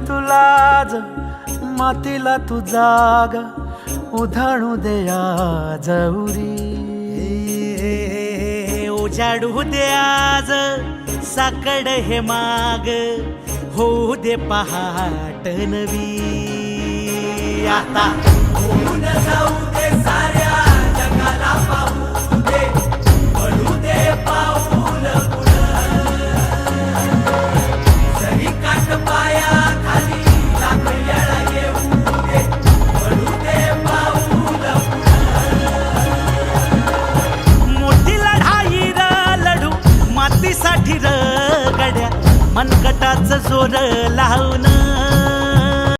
तुला आज मातीला तू जाग उधाणू दे आज उरी. उजाडू दे आज साकड हे माग होऊ दे पहाट नवी. आता होऊन जाऊ दे साऱ्या जगाला पाहू दे पडू दे पाऊल जरी काट पाया खाली लाख येळा येऊ दे पडू दे पाऊल. मोठी लढाई र लढू मातीसाठी र गड्या मनगटाच जोर लावून.